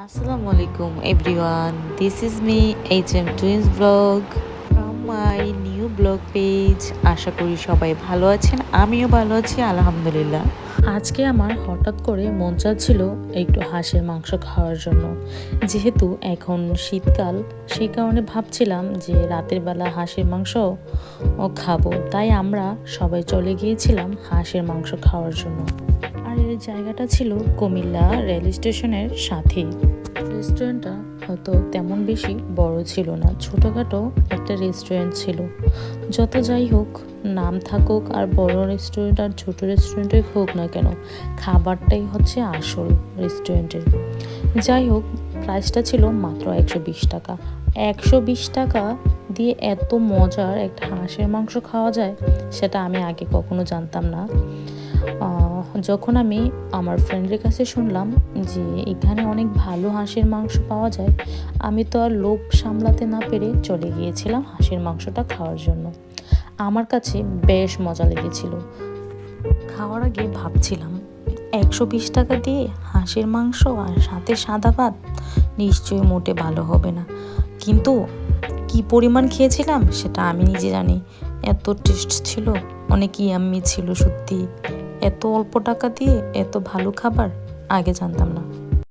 Assalamu alaikum everyone. This is me HM Twins Vlog from my new blog page. আশা করি সবাই ভালো আছেন, আমিও ভালো আছি আলহামদুলিল্লাহ। আজকে আমার হঠাৎ করে মন চাচ্ছিল একটু হাঁসের মাংস খাওয়ার জন্য। যেহেতু এখন শীতকাল, সেই কারণে ভাবছিলাম যে রাতের বেলা হাঁসের মাংস খাবো, তাই আমরা সবাই চলে গিয়েছিলাম হাঁসের মাংস খাওয়ার জন্য। আর এই জায়গাটা ছিল কুমিল্লা রেল স্টেশনের সাথেই। রেস্টুরেন্টটা হয়তো তেমন বেশি বড় ছিল না, ছোটোখাটো একটা রেস্টুরেন্ট ছিল। যত যাই হোক, নাম থাকুক আর বড় রেস্টুরেন্ট আর ছোট রেস্টুরেন্টই হোক না কেন, খাবারটাই হচ্ছে আসল রেস্টুরেন্টের। যাই হোক, প্রাইসটা ছিল মাত্র 120 টাকা। 120 টাকা দিয়ে এত মজার একটা হাঁসের মাংস খাওয়া যায়, সেটা আমি আগে কখনো জানতাম না। যখন আমি আমার ফ্রেন্ডের কাছে শুনলাম যে এখানে অনেক ভালো হাঁসের মাংস পাওয়া যায়, আমি তো আর লোভ সামলাতে না পেরে চলে গিয়েছিলাম হাঁসের মাংসটা খাওয়ার জন্য। আমার কাছে বেশ মজা লেগেছিল। খাওয়ার আগে ভাবছিলাম 120 টাকা দিয়ে হাঁসের মাংস আর সাথে সাদা ভাত নিশ্চয়ই মোটে ভালো হবে না, কিন্তু কি পরিমাণ খেয়েছিলাম সেটা আমি নিজে জানি। এত টেস্ট ছিল, অনেক ইয়াম্মি ছিল সত্যি। এত অল্প টাকা দিয়ে এত ভালো খাবার আগে জানতাম না।